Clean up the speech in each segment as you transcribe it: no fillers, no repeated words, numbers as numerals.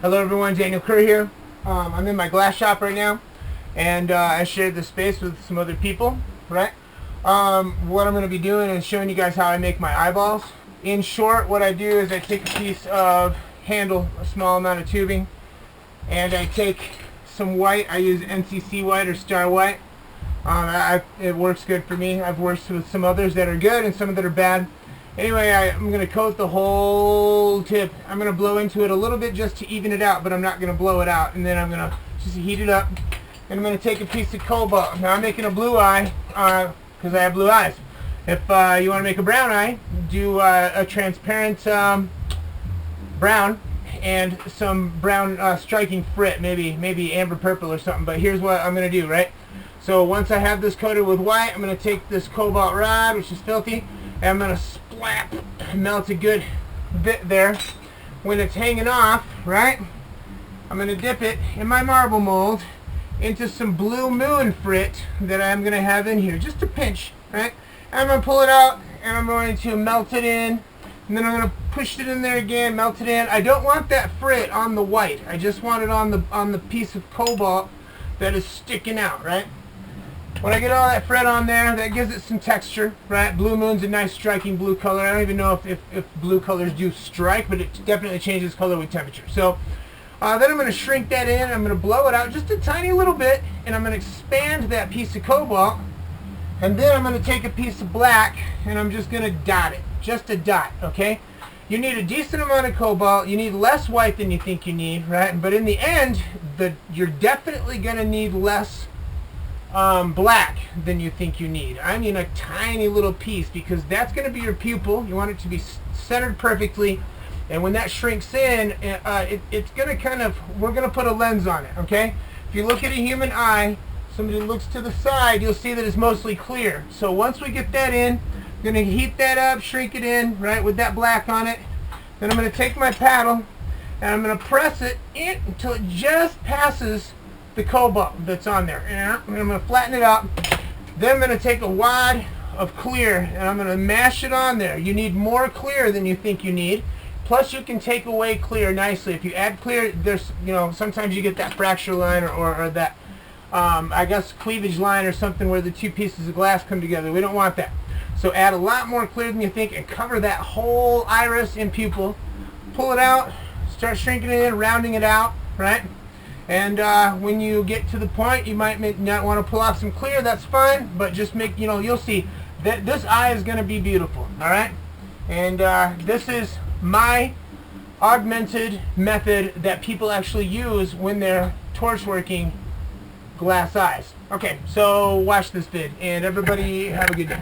Hello everyone, Daniel Kerr here. I'm in my glass shop right now, and I shared the space with some other people, right? What I'm going to be doing is showing you guys how I make my eyeballs. In short, what I do is I take a piece of handle, a small amount of tubing, and I take some white. I use NCC white or Star White. It works good for me. I've worked with some others that are good and some that are bad. Anyway, I'm going to coat the whole tip. I'm going to blow into it a little bit just to even it out, but I'm not going to blow it out. And then I'm going to just heat it up. And I'm going to take a piece of cobalt. Now I'm making a blue eye because I have blue eyes. If you want to make a brown eye, do a transparent brown and some brown striking frit, maybe amber purple or something. But here's what I'm going to do, right? So once I have this coated with white, I'm going to take this cobalt rod, which is filthy, and I'm going to splat, melt a good bit there. When it's hanging off, right, I'm going to dip it in my marble mold into some blue moon frit that I'm going to have in here, just a pinch, right? And I'm going to pull it out, and I'm going to melt it in, and then I'm going to push it in there again, melt it in. I don't want that frit on the white. I just want it on the piece of cobalt that is sticking out, right? When I get all that fret on there, that gives it some texture, right? Blue moon's a nice striking blue color. I don't even know if blue colors do strike, but it definitely changes color with temperature. So then I'm going to shrink that in. I'm going to blow it out just a tiny little bit, and I'm going to expand that piece of cobalt. And then I'm going to take a piece of black, and I'm just going to dot it. Just a dot, okay? You need a decent amount of cobalt. You need less white than you think you need, right? But in the end, you're definitely going to need less black than you think you need. I mean a tiny little piece, because that's going to be your pupil. You want it to be centered perfectly, and when that shrinks in, it's going to kind of, we're going to put a lens on it, okay? If you look at a human eye, somebody looks to the side, you'll see that it's mostly clear. So once we get that in, I'm going to heat that up, shrink it in, right, with that black on it. Then I'm going to take my paddle, and I'm going to press it in until it just passes the cobalt that's on there, and I'm going to flatten it up. Then I'm going to take a wad of clear, and I'm going to mash it on there. You need more clear than you think you need. Plus, you can take away clear nicely. If you add clear, there's, sometimes you get that fracture line or that, I guess, cleavage line or something where the two pieces of glass come together. We don't want that. So add a lot more clear than you think and cover that whole iris and pupil. Pull it out, start shrinking it in, rounding it out, right? And when you get to the point, you might not want to pull off some clear. That's fine, but just make, you'll see that this eye is going to be beautiful, all right? And this is my augmented method that people actually use when they're torch working glass eyes. Okay, so watch this vid, and everybody have a good day.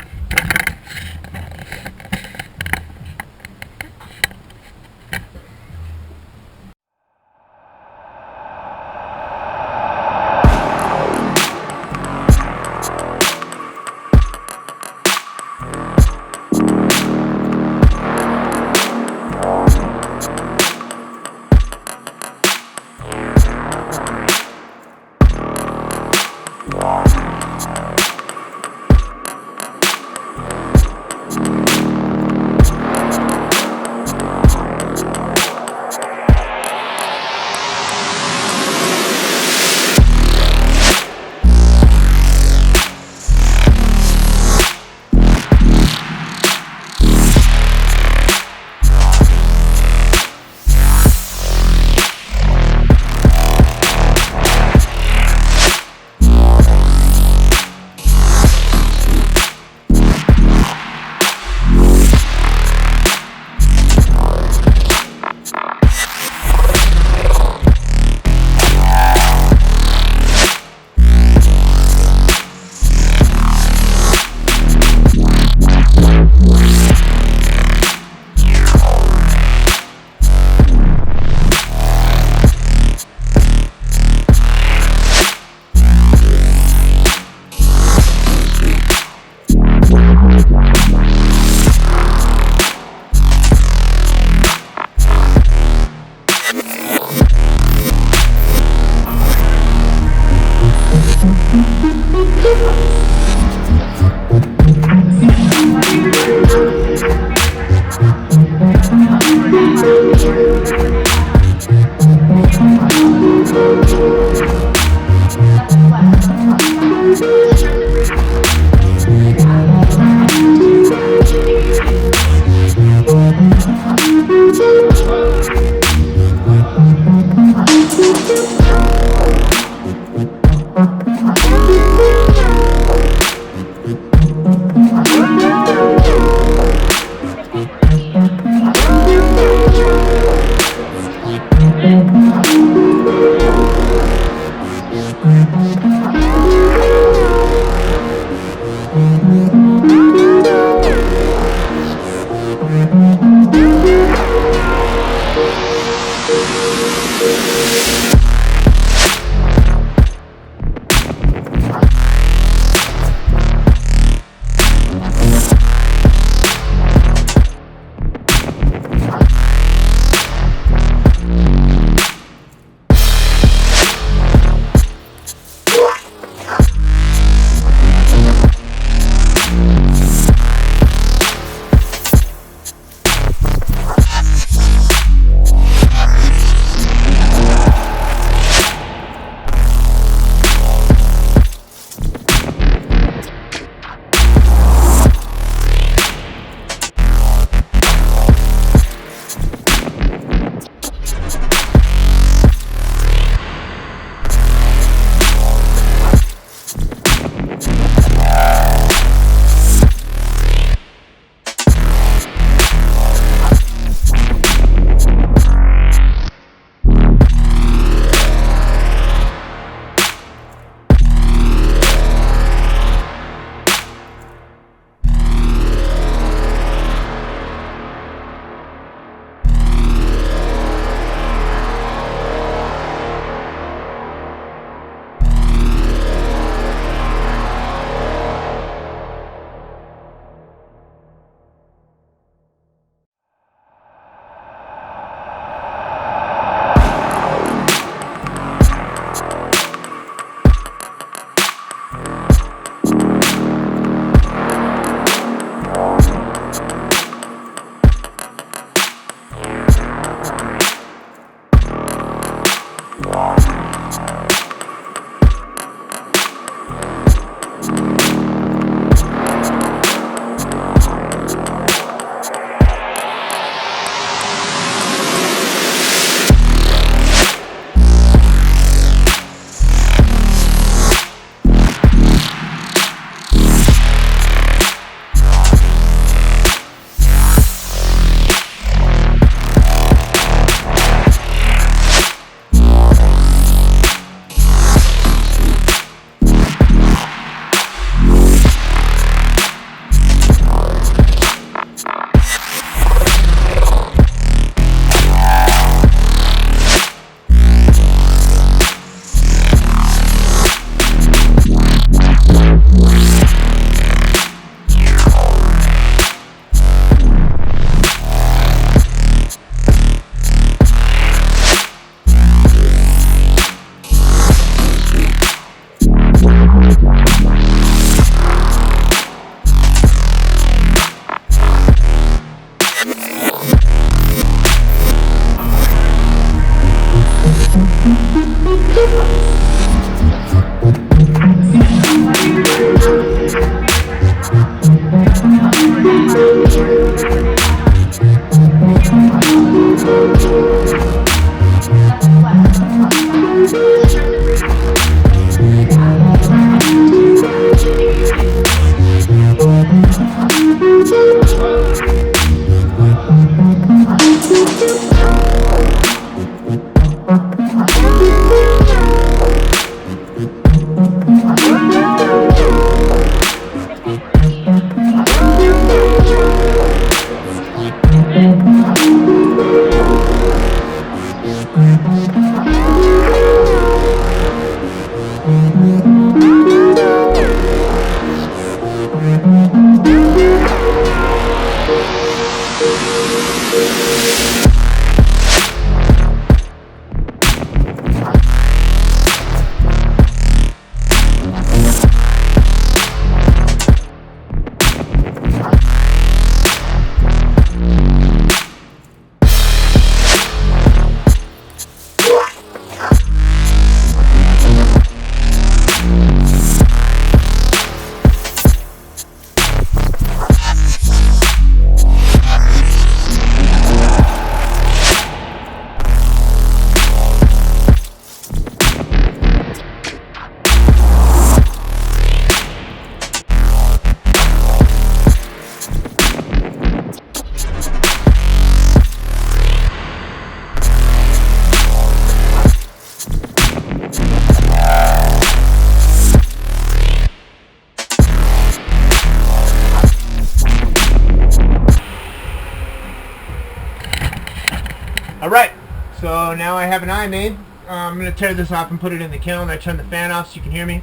So now I have an eye made. I'm going to tear this off and put it in the kiln. I turned the fan off so you can hear me.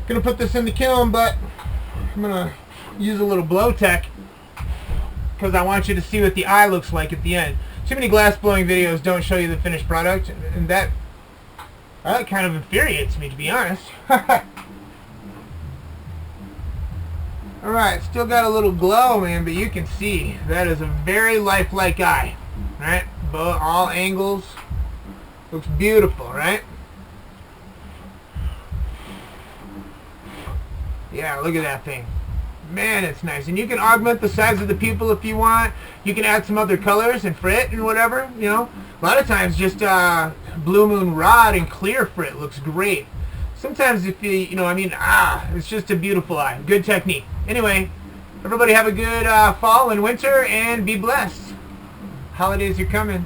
Going to put this in the kiln, but I'm going to use a little blow tech because I want you to see what the eye looks like at the end. Too many glass blowing videos don't show you the finished product, and that kind of infuriates me, to be honest. Alright, still got a little glow, man, but you can see that is a very lifelike eye. Right? All angles. Looks beautiful, right? Yeah, look at that thing. Man, it's nice. And you can augment the size of the pupil if you want. You can add some other colors and frit and whatever, you know. A lot of times just Blue Moon Rod and clear frit looks great. Sometimes if you know, I mean, it's just a beautiful eye. Good technique. Anyway, everybody have a good fall and winter and be blessed. Holidays are coming.